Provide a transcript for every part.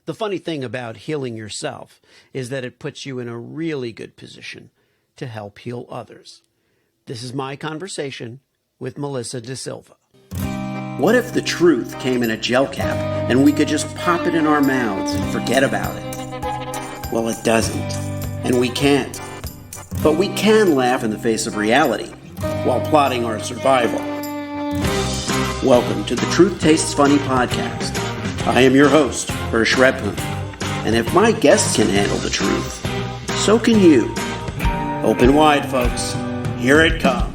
The funny thing about healing yourself is that it puts you in a really good position to help heal others. This is my conversation with Melissa DaSilva. What if the truth came in a gel cap and we could just pop it in our mouths and forget about it? Well, it doesn't, and we can't. But we can laugh in the face of reality while plotting our survival. Welcome to the Truth Tastes Funny podcast. I am your host, Hirsch Redpoon, and if my guests can handle the truth, so can you. Open wide, folks. Here it comes.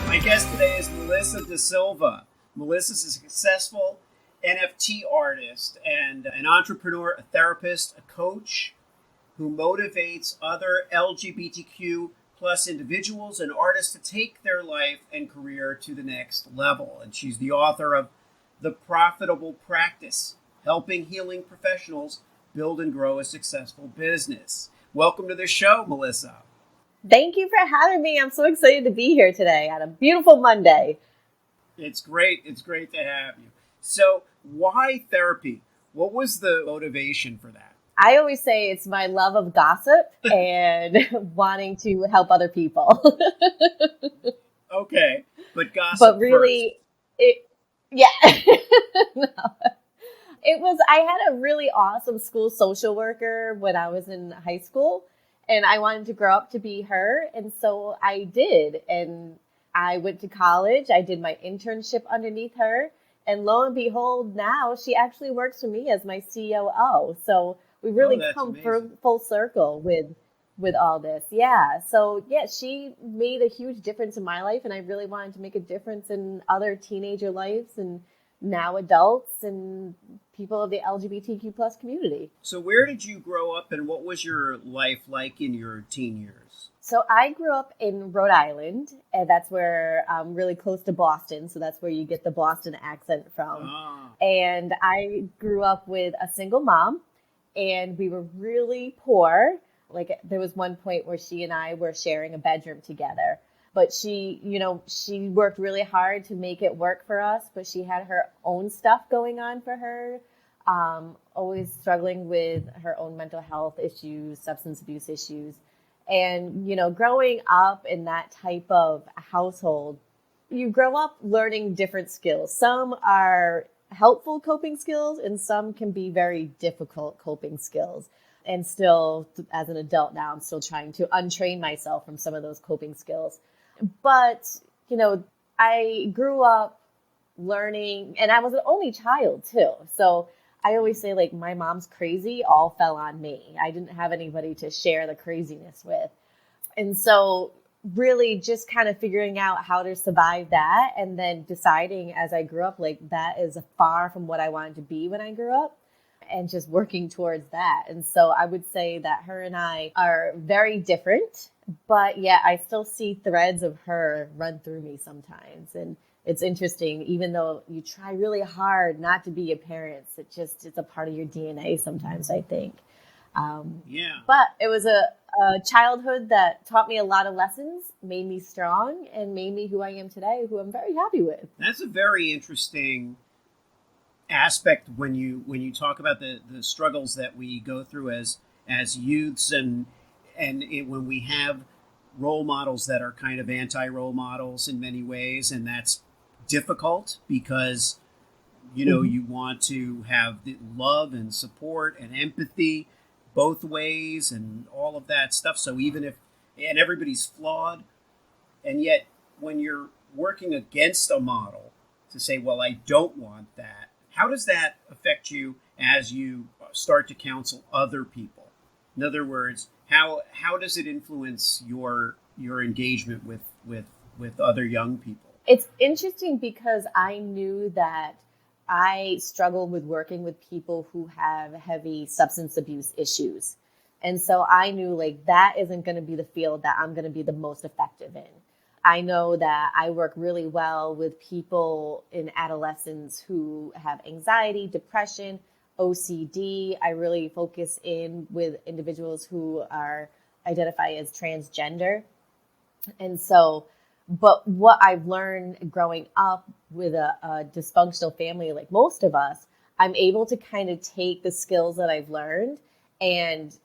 My guest today is Melissa DaSilva. Melissa's a successful NFT artist and an entrepreneur, a therapist, a coach who motivates other LGBTQ plus individuals and artists to take their life and career to the next level. And she's the author of The Profitable Practice, helping healing professionals build and grow a successful business. Welcome to the show, Melissa. Thank you for having me. I'm so excited to be here today on a beautiful Monday. It's great. It's great to have you. So why therapy? What was the motivation for that? I always say it's my love of gossip and wanting to help other people. Okay, but gossip But really, first. No. I had a really awesome school social worker when I was in high school, and I wanted to grow up to be her. And so I did. And I went to college. I did my internship underneath her. And lo and behold, now she actually works for me as my COO. So we really come full circle with all this. Yeah. So yeah, she made a huge difference in my life, and I really wanted to make a difference in other teenager lives and now adults and people of the LGBTQ plus community. So where did you grow up, and what was your life like in your teen years? So I grew up in Rhode Island, and that's where I'm really close to Boston. So that's where you get the Boston accent from. And I grew up with a single mom, and we were really poor. Like there was one point where she and I were sharing a bedroom together, but she worked really hard to make it work for us, but she had her own stuff going on for her. Always struggling with her own mental health issues, substance abuse issues. And, growing up in that type of household, you grow up learning different skills. Some are helpful coping skills, and some can be very difficult coping skills. And still, as an adult now, I'm still trying to untrain myself from some of those coping skills. But, I grew up learning, and I was an only child too. So I always say, like, my mom's crazy all fell on me. I didn't have anybody to share the craziness with. And so really just kind of figuring out how to survive that, and then deciding as I grew up, like, that is far from what I wanted to be when I grew up, and just working towards that. And so I would say that her and I are very different, but yeah, I still see threads of her run through me sometimes. And it's interesting, even though you try really hard not to be your parents, it's a part of your DNA sometimes, I think. But it was a childhood that taught me a lot of lessons, made me strong, and made me who I am today, who I'm very happy with. That's a very interesting aspect when you talk about the struggles that we go through as youths, and when we have role models that are kind of anti-role models in many ways, and that's difficult because you want to have the love and support and empathy both ways and all of that stuff. So and everybody's flawed, and yet when you're working against a model to say, well, I don't want that, how does that affect you as you start to counsel other people? In other words, how does it influence your engagement with other young people? It's interesting because I knew that I struggle with working with people who have heavy substance abuse issues. And so I knew, like, that isn't going to be the field that I'm going to be the most effective in. I know that I work really well with people in adolescence who have anxiety, depression, OCD. I really focus in with individuals who are identify as transgender. And so But what I've learned growing up with a dysfunctional family, like most of us, I'm able to kind of take the skills that I've learned and,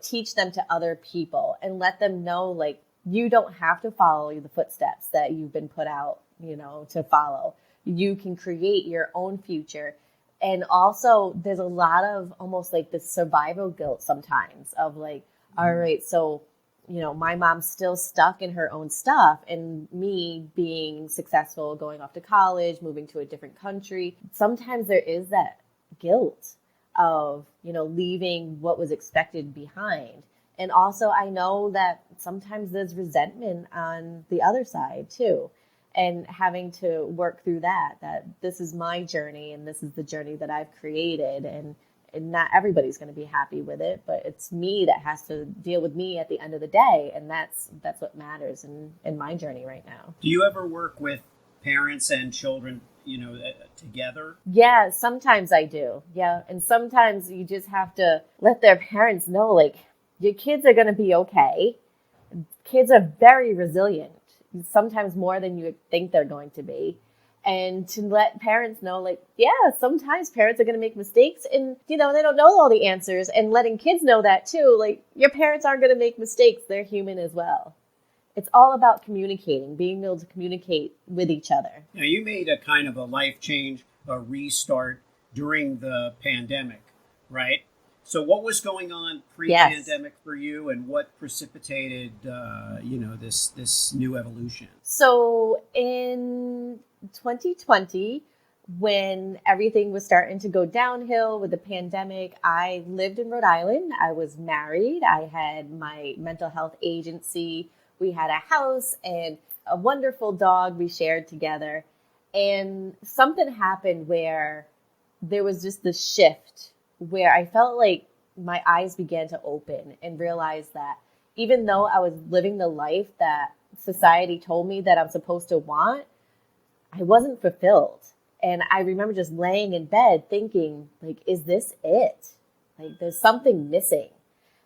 teach them to other people and let them know, like, you don't have to follow the footsteps that you've been put out, to follow. You can create your own future. And also there's a lot of almost like this survival guilt sometimes of like, all right, so, my mom's still stuck in her own stuff, and me being successful, going off to college, moving to a different country. Sometimes there is that guilt of, leaving what was expected behind. And also I know that sometimes there's resentment on the other side too. And having to work through that this is my journey and this is the journey that I've created. And not everybody's going to be happy with it, but it's me that has to deal with me at the end of the day. And that's what matters in my journey right now. Do you ever work with parents and children, together? Yeah, sometimes I do. Yeah. And sometimes you just have to let their parents know, like, your kids are going to be okay. Kids are very resilient, sometimes more than you think they're going to be. And to let parents know, like, yeah, sometimes parents are going to make mistakes and, they don't know all the answers. And letting kids know that too, like, your parents aren't going to make mistakes. They're human as well. It's all about communicating, being able to communicate with each other. Now, you made a kind of a life change, a restart during the pandemic, right? So what was going on pre-pandemic for you, and what precipitated, this new evolution? So in 2020, when everything was starting to go downhill with the pandemic, I lived in Rhode Island. I was married. I had my mental health agency. We had a house and a wonderful dog we shared together. And something happened where there was just this shift where I felt like my eyes began to open and realize that even though I was living the life that society told me that I'm supposed to want, I wasn't fulfilled. And I remember just laying in bed thinking, like, is this it? Like, there's something missing.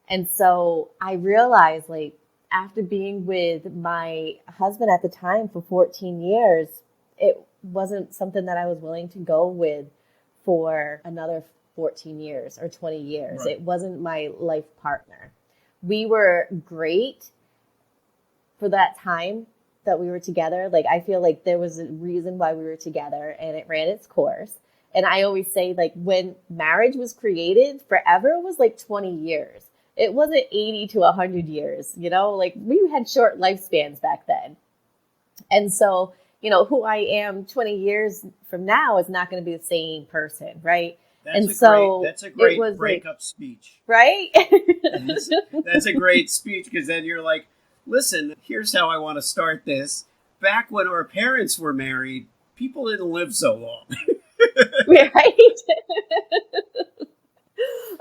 And so I realized, like, after being with my husband at the time for 14 years, it wasn't something that I was willing to go with for another 14 years or 20 years. Right. It wasn't my life partner. We were great for that time that we were together. Like, I feel like there was a reason why we were together and it ran its course. And I always say, like, when marriage was created, forever was like 20 years. It wasn't 80 to 100 years, like we had short lifespans back then. And so, who I am 20 years from now is not going to be the same person, right? That's a great breakup speech. Right? That's a great speech, because then you're like, listen, here's how I want to start this. Back when our parents were married, people didn't live so long. Right?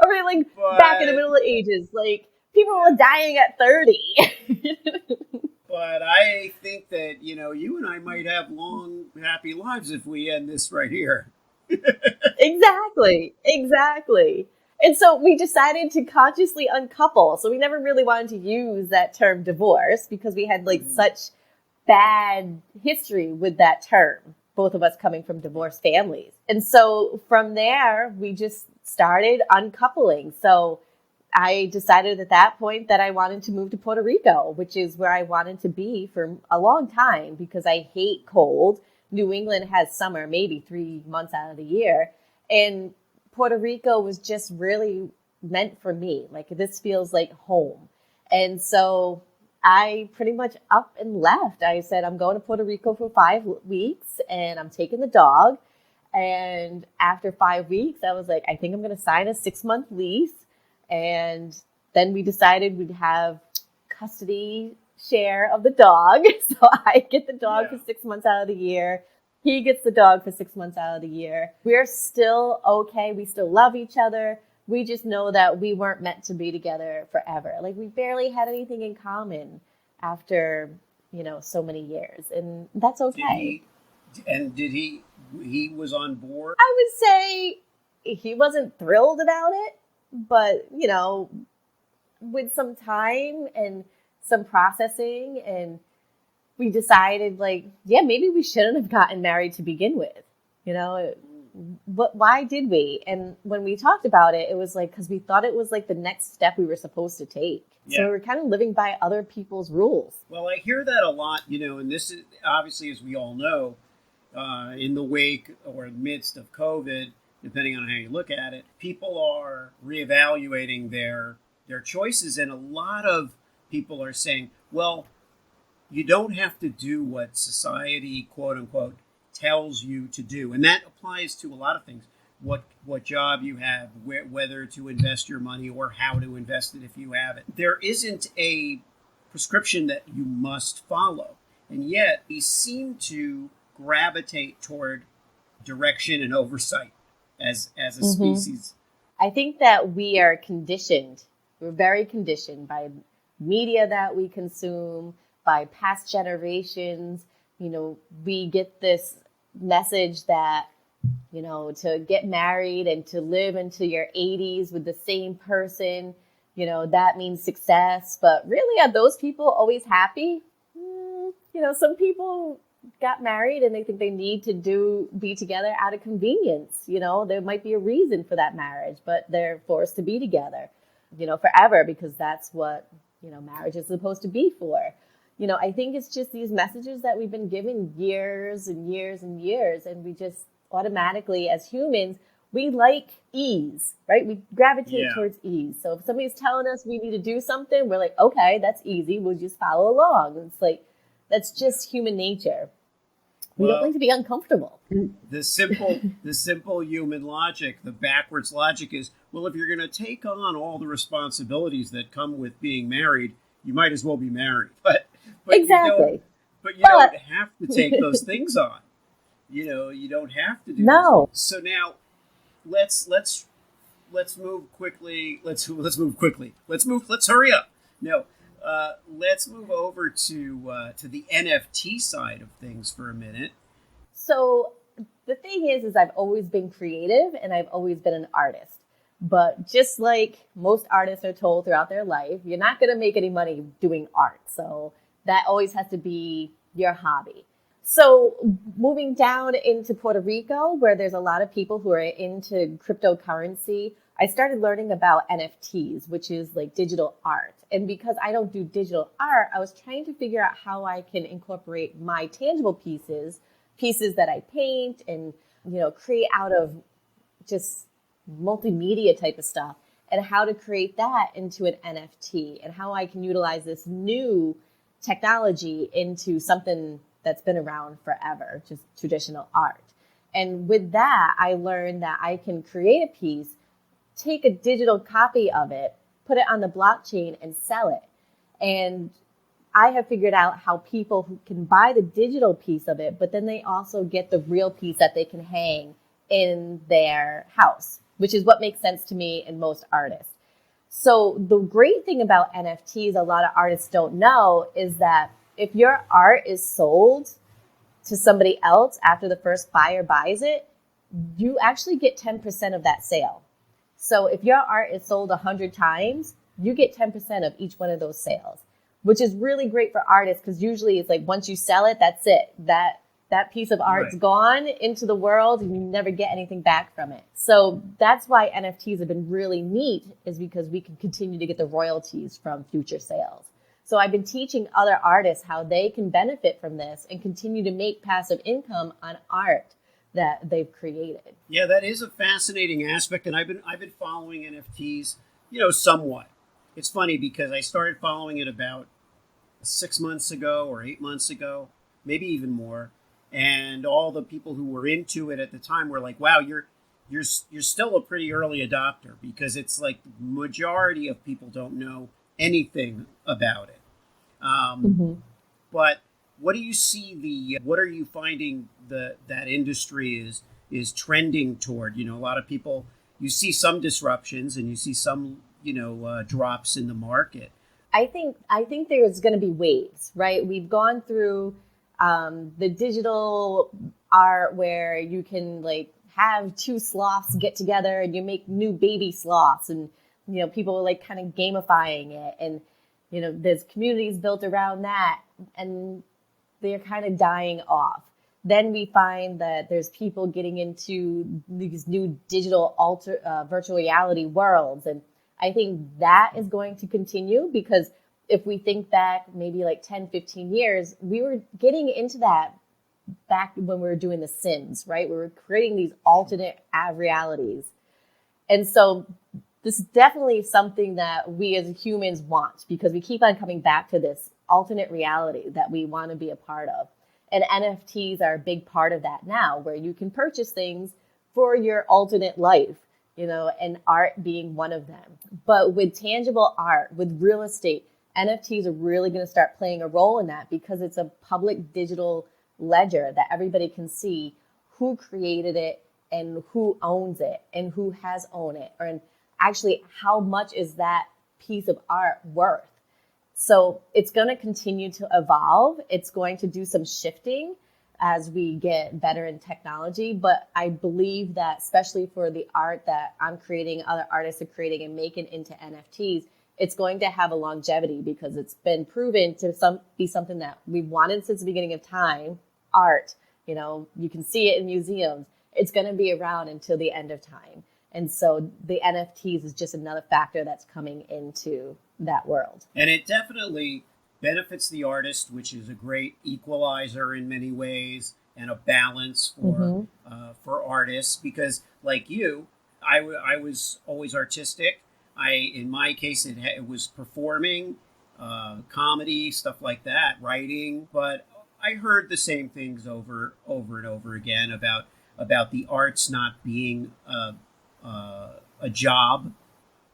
I mean, like, back in the Middle Ages, like, people were dying at 30. But I think that, you and I might have long, happy lives if we end this right here. Exactly. And so we decided to consciously uncouple. So we never really wanted to use that term divorce because we had like such bad history with that term, both of us coming from divorced families. And so from there, we just started uncoupling. So I decided at that point that I wanted to move to Puerto Rico, which is where I wanted to be for a long time because I hate cold. New England has summer, maybe 3 months out of the year. And Puerto Rico was just really meant for me. Like, this feels like home. And so I pretty much up and left. I said, I'm going to Puerto Rico for 5 weeks and I'm taking the dog. And after 5 weeks, I was like, I think I'm going to sign a 6-month lease. And then we decided we'd have custody share of the dog. So I get the dog for 6 months out of the year. He gets the dog for 6 months out of the year. We're still okay. We still love each other. We just know that we weren't meant to be together forever. Like, we barely had anything in common after, so many years. And that's okay. Did he was on board? I would say he wasn't thrilled about it, but, with some time and some processing, and we decided like, yeah, maybe we shouldn't have gotten married to begin with. You know, but why did we? And when we talked about it, it was like, because we thought it was like the next step we were supposed to take. Yeah. So we were kind of living by other people's rules. Well, I hear that a lot, and this is obviously, as we all know, in the wake or midst of COVID, depending on how you look at it, people are reevaluating their choices. And a lot of people are saying, well, you don't have to do what society, quote unquote, tells you to do. And that applies to a lot of things. What job you have, whether to invest your money or how to invest it if you have it. There isn't a prescription that you must follow. And yet we seem to gravitate toward direction and oversight as a species. I think that we are conditioned. We're very conditioned by media that we consume, by past generations. We get this message that, to get married and to live into your 80s with the same person, that means success. But really, are those people always happy? Some people got married and they think they need to be together out of convenience. There might be a reason for that marriage, but they're forced to be together, forever, because that's what, marriage is supposed to be for. I think it's just these messages that we've been given years and years and years, and we just automatically, as humans, we like ease, right? We gravitate towards ease. So if somebody's telling us we need to do something, we're like, okay, that's easy. We'll just follow along. It's like, that's just human nature. We don't like to be uncomfortable. The simple human logic, the backwards logic is, well, if you're going to take on all the responsibilities that come with being married, you might as well be married. But exactly. You don't have to take those things on. You don't have to do those things. So now let's move quickly. Let's move quickly. Let's hurry up. No. Let's move over to the NFT side of things for a minute. So the thing is I've always been creative and I've always been an artist. But just like most artists are told throughout their life, you're not going to make any money doing art. So that always has to be your hobby. So moving down into Puerto Rico, where there's a lot of people who are into cryptocurrency, I started learning about NFTs, which is like digital art. And because I don't do digital art, I was trying to figure out how I can incorporate my tangible pieces that I paint and, create out of just multimedia type of stuff, and how to create that into an NFT and how I can utilize this new technology into something that's been around forever, just traditional art. And with that, I learned that I can create a piece, take a digital copy of it, put it on the blockchain and sell it. And I have figured out how people who can buy the digital piece of it, but then they also get the real piece that they can hang in their house, which is what makes sense to me and most artists. So the great thing about NFTs, a lot of artists don't know, is that if your art is sold to somebody else after the first buyer buys it, you actually get 10% of that sale. So if your art is sold 100 times, you get 10% of each one of those sales, which is really great for artists because usually it's like once you sell it, that's it. That piece of art's gone into the world and you never get anything back from it. So that's why NFTs have been really neat, is because we can continue to get the royalties from future sales. So I've been teaching other artists how they can benefit from this and continue to make passive income on art that they've created. Yeah, that is a fascinating aspect, and I've been following NFTs, somewhat. It's funny because I started following it about 6 months ago or 8 months ago, maybe even more. And all the people who were into it at the time were like, "Wow, you're still a pretty early adopter," because it's like the majority of people don't know anything about it. But what do you see what are you finding that industry is trending toward? A lot of people, you see some disruptions and you see some drops in the market. I think there's going to be waves, right? We've gone through the digital art where you can like have two sloths get together and you make new baby sloths, and people are like kind of gamifying it, and there's communities built around that. And they're kind of dying off. Then we find that there's people getting into these new digital virtual reality worlds. And I think that is going to continue, because if we think back maybe like 10, 15 years, we were getting into that back when we were doing The Sims, right? We were creating these alternate realities. And so this is definitely something that we as humans want, because we keep on coming back to this alternate reality that we want to be a part of. And NFTs are a big part of that now, where you can purchase things for your alternate life, and art being one of them. But with tangible art, with real estate, NFTs are really going to start playing a role in that, because it's a public digital ledger that everybody can see who created it and who owns it and who has owned it, and actually how much is that piece of art worth. So it's going to continue to evolve. It's going to do some shifting as we get better in technology. But I believe that, especially for the art that I'm creating, other artists are creating and making into NFTs, it's going to have a longevity, because it's been proven to be something that we've wanted since the beginning of time. Art, you can see it in museums. It's going to be around until the end of time. And so the NFTs is just another factor that's coming into that world. And it definitely benefits the artist, which is a great equalizer in many ways, and a balance for artists. Because like you, I was always artistic. In my case, it was performing, comedy, stuff like that, writing. But I heard the same things over and over again about the arts not being a job,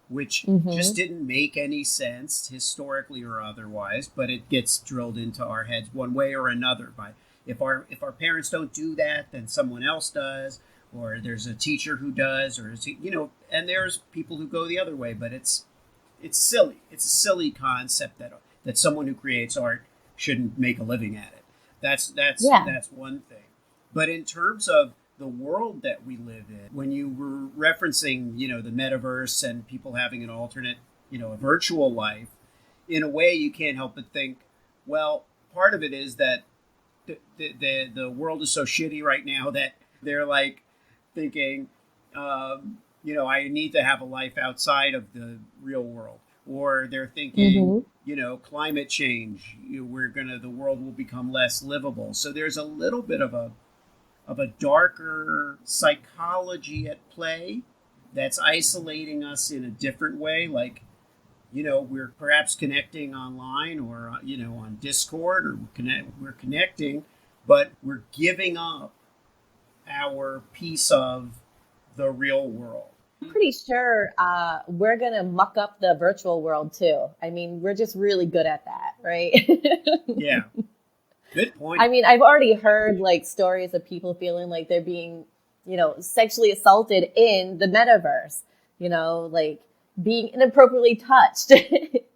which just didn't make any sense historically or otherwise. But it gets drilled into our heads one way or another. By if our parents don't do that, then someone else does, or there's a teacher who does, or and there's people who go the other way. But it's silly. It's a silly concept that someone who creates art shouldn't make a living at it. That's one thing. But in terms of the world that we live in, when you were referencing, the metaverse and people having an alternate, a virtual life, in a way you can't help but think, well, part of it is that the world is so shitty right now that they're like thinking, I need to have a life outside of the real world. Or they're thinking, climate change, the world will become less livable. So there's a little bit of a darker psychology at play that's isolating us in a different way. Like, we're perhaps connecting online or, on Discord, or we're connecting, but we're giving up our piece of the real world. I'm pretty sure we're going to muck up the virtual world too. I mean, we're just really good at that, right? Yeah. Good point. I mean, I've already heard stories of people feeling like they're being, sexually assaulted in the metaverse, being inappropriately touched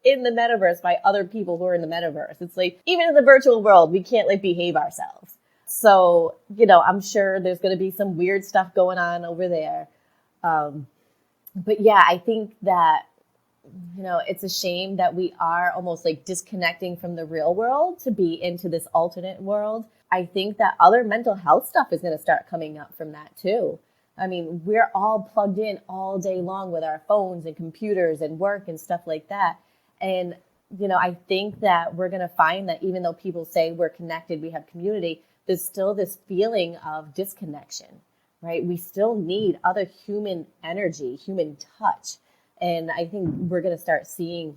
in the metaverse by other people who are in the metaverse. It's like, even in the virtual world, we can't behave ourselves. So, I'm sure there's going to be some weird stuff going on over there. But yeah, I think that, it's a shame that we are almost disconnecting from the real world to be into this alternate world. I think that other mental health stuff is going to start coming up from that too. I mean, we're all plugged in all day long with our phones and computers and work and stuff like that. And, I think that we're going to find that even though people say we're connected, we have community, there's still this feeling of disconnection, right? We still need other human energy, human touch. And I think we're going to start seeing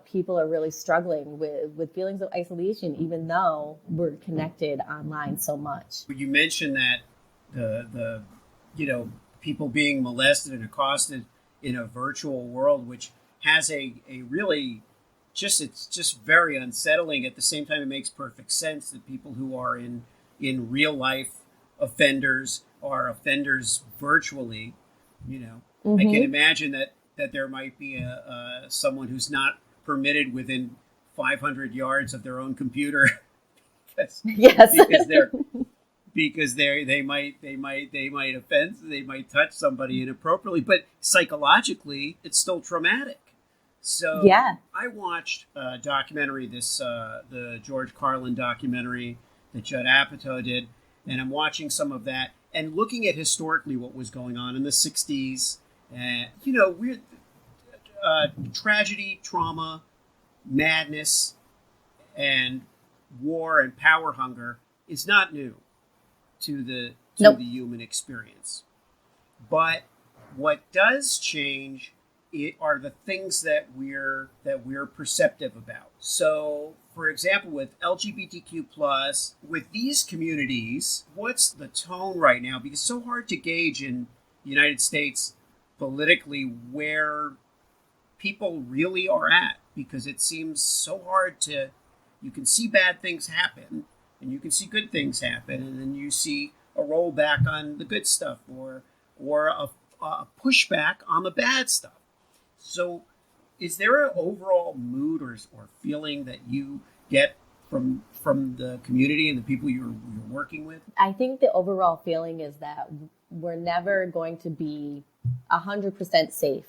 people are really struggling with feelings of isolation, even though we're connected online so much. You mentioned that the people being molested and accosted in a virtual world, which has a really it's just very unsettling. At the same time, it makes perfect sense that people who are in real life offenders are offenders virtually. I can imagine that there might be someone who's not permitted within 500 yards of their own computer because they might offend, they might touch somebody inappropriately, but psychologically it's still traumatic. So Yeah. I watched a documentary, the George Carlin documentary that Judd Apatow did, and I'm watching some of that and looking at historically what was going on in the '60s. Weird tragedy, trauma, madness, and war and power hunger is not new to the Nope. human experience. But what does change are the things that we're perceptive about. So, for example, with LGBTQ plus, with these communities, what's the tone right now? Because it's so hard to gauge in the United States politically where people really are at, because it seems so hard to. You can see bad things happen, and you can see good things happen, and then you see a rollback on the good stuff, or a pushback on the bad stuff. So, is there an overall mood or feeling that you get from the community and the people you're working with? I think the overall feeling is that we're never going to be 100% safe,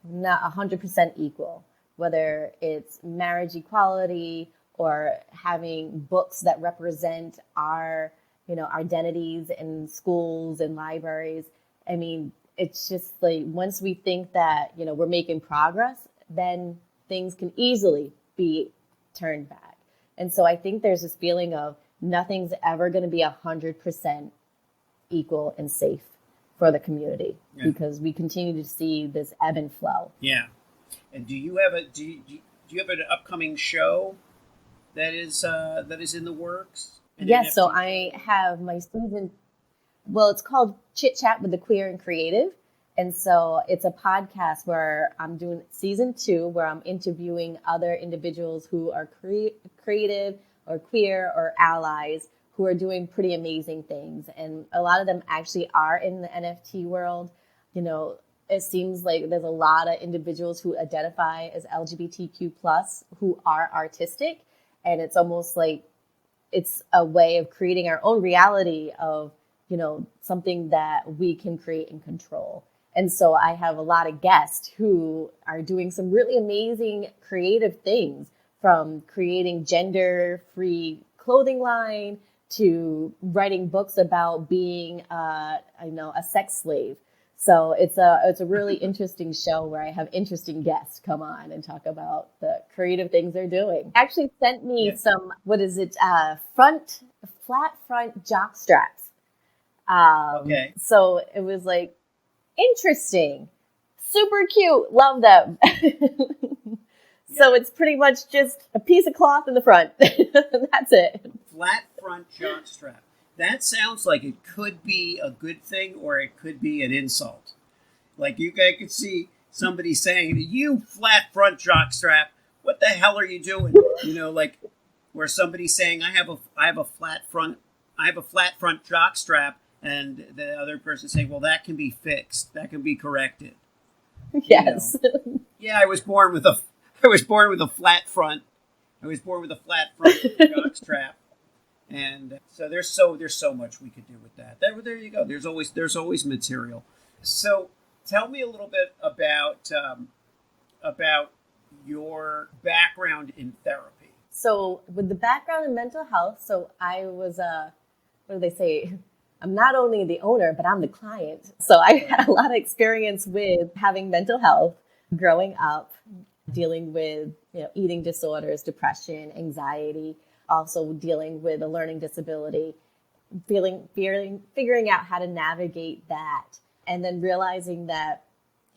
not 100% equal, whether it's marriage equality or having books that represent our, identities in schools and libraries. I mean, it's just like once we think that, we're making progress, then things can easily be turned back. And so I think there's this feeling of nothing's ever going to be 100% equal and safe for the community, because we continue to see this ebb and flow. Yeah. And do you have an upcoming show that is in the works? Yes, so I have my season. Well, it's called Chit Chat with the Queer and Creative. And so it's a podcast where I'm doing season 2, where I'm interviewing other individuals who are creative or queer or allies who are doing pretty amazing things. And a lot of them actually are in the NFT world. It seems like there's a lot of individuals who identify as LGBTQ plus who are artistic. And it's almost like it's a way of creating our own reality of, something that we can create and control. And so I have a lot of guests who are doing some really amazing creative things, from creating gender-free clothing line to writing books about being, a sex slave. So it's a really interesting show where I have interesting guests come on and talk about the creative things they're doing. Actually sent me some, flat front jock straps. Okay. So it was like interesting, super cute, love them. So it's pretty much just a piece of cloth in the front. That's it. Flat front jock strap. That sounds like it could be a good thing or it could be an insult. Like you guys could see somebody saying, "You flat front jock strap, what the hell are you doing?" Like where somebody's saying, I have a flat front jock strap, and the other person saying, "Well, that can be fixed. That can be corrected." Yes. Yeah, I was born with a flat front. I was born with a flat front jock strap. And so there's so much we could do with that. There you go. There's always material. So tell me a little bit about your background in therapy. So with the background in mental health, so I was what do they say? I'm not only the owner, but I'm the client. So I had a lot of experience with having mental health growing up, dealing with eating disorders, depression, anxiety. Also dealing with a learning disability, figuring out how to navigate that, and then realizing that,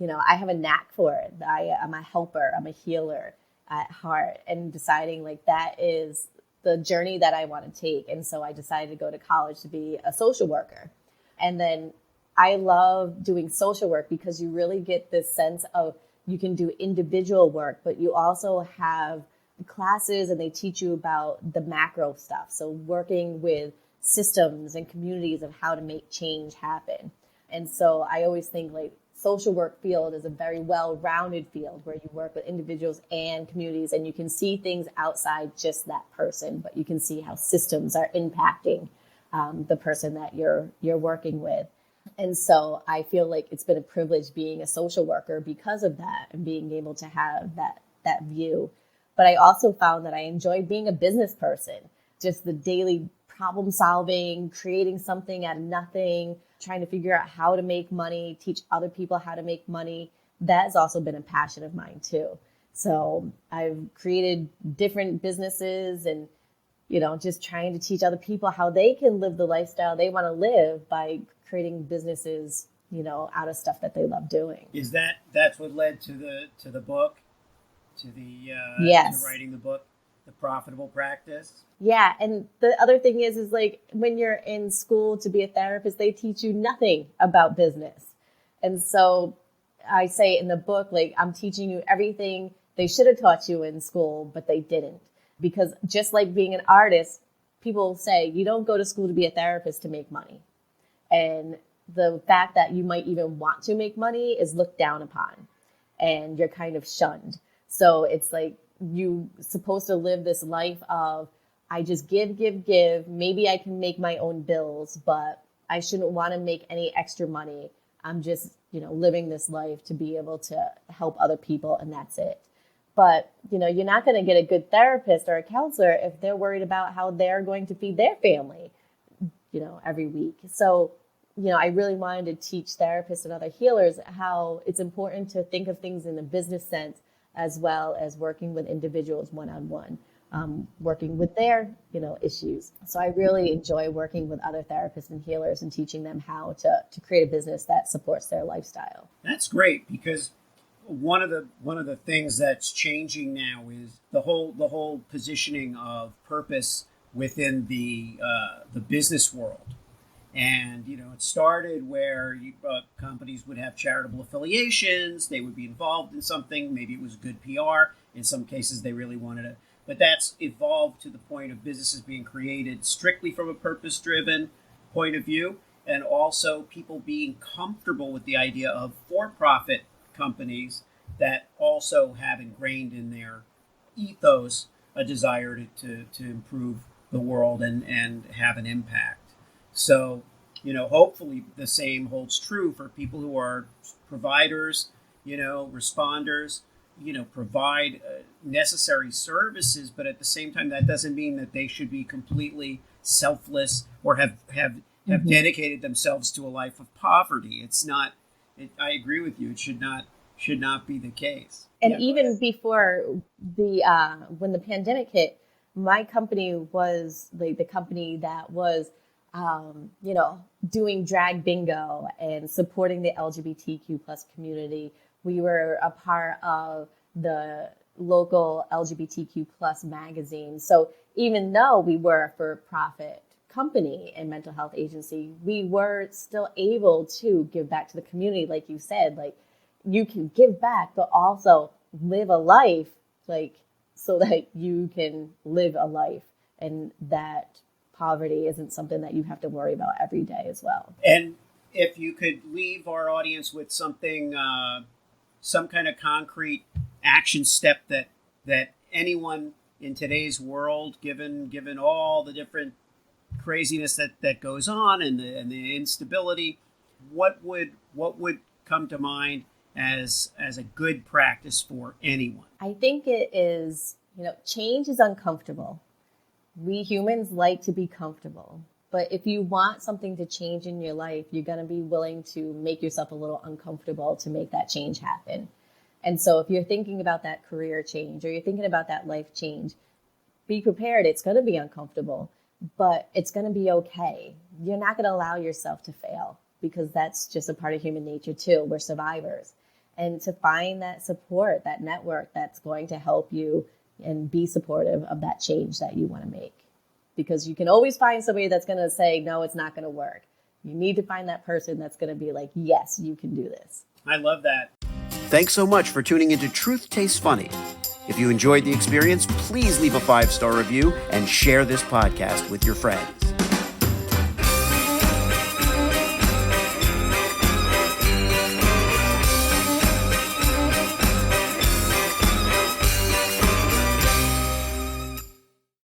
I have a knack for it. I'm a helper, I'm a healer at heart, and deciding like that is the journey that I want to take. And so I decided to go to college to be a social worker. And then I love doing social work because you really get this sense of you can do individual work, but you also have classes and they teach you about the macro stuff. So working with systems and communities of how to make change happen. And so I always think like social work field is a very well-rounded field where you work with individuals and communities, and you can see things outside just that person, but you can see how systems are impacting the person that you're working with. And so I feel like it's been a privilege being a social worker because of that and being able to have that view. But I also found that I enjoyed being a business person, just the daily problem solving, creating something out of nothing, trying to figure out how to make money, teach other people how to make money. That has also been a passion of mine too. So I've created different businesses and, just trying to teach other people how they can live the lifestyle they want to live by creating businesses, out of stuff that they love doing. Is that's what led to the book, to the yes. to writing the book, The Profitable Practice? Yeah, and the other thing is like when you're in school to be a therapist, they teach you nothing about business. And so I say in the book, like, I'm teaching you everything they should have taught you in school, but they didn't. Because just like being an artist, people say you don't go to school to be a therapist to make money. And the fact that you might even want to make money is looked down upon and you're kind of shunned. So it's like you're supposed to live this life of, I just give. Maybe I can make my own bills, but I shouldn't want to make any extra money. I'm just, living this life to be able to help other people, and that's it. But, you're not going to get a good therapist or a counselor if they're worried about how they're going to feed their family, every week. So, I really wanted to teach therapists and other healers how it's important to think of things in a business sense as well as working with individuals one-on-one, working with their, issues. So I really enjoy working with other therapists and healers and teaching them how to create a business that supports their lifestyle. That's great, because one of the things that's changing now is the whole positioning of purpose within the business world. And, it started where companies would have charitable affiliations. They would be involved in something. Maybe it was good PR. In some cases, they really wanted it. But that's evolved to the point of businesses being created strictly from a purpose-driven point of view, and also people being comfortable with the idea of for-profit companies that also have ingrained in their ethos a desire to improve the world and have an impact. So, hopefully the same holds true for people who are providers, responders, provide necessary services, but at the same time, that doesn't mean that they should be completely selfless or have Mm-hmm. dedicated themselves to a life of poverty. It's not. I agree with you. It should not be the case. And even before when the pandemic hit, my company was the company that was, doing drag bingo and supporting the LGBTQ plus community. We were a part of the local LGBTQ plus magazine. So even though we were a for-profit company and mental health agency, we were still able to give back to the community. Like you said, like, you can give back, but also live a life, like, so that you can live a life and that poverty isn't something that you have to worry about every day as well. And if you could leave our audience with something, some kind of concrete action step that anyone in today's world, given all the different craziness that goes on and the instability, what would come to mind as a good practice for anyone? I think it is, change is uncomfortable. We humans like to be comfortable. But if you want something to change in your life, you're going to be willing to make yourself a little uncomfortable to make that change happen. And so if you're thinking about that career change or you're thinking about that life change, be prepared. It's going to be uncomfortable, but it's going to be okay. You're not going to allow yourself to fail because that's just a part of human nature too. We're survivors. And to find that support, that network that's going to help you and be supportive of that change that you want to make. Because you can always find somebody that's going to say, no, it's not going to work. You need to find that person that's going to be like, yes, you can do this. I love that. Thanks so much for tuning into Truth Tastes Funny. If you enjoyed the experience, please leave a 5-star review and share this podcast with your friends.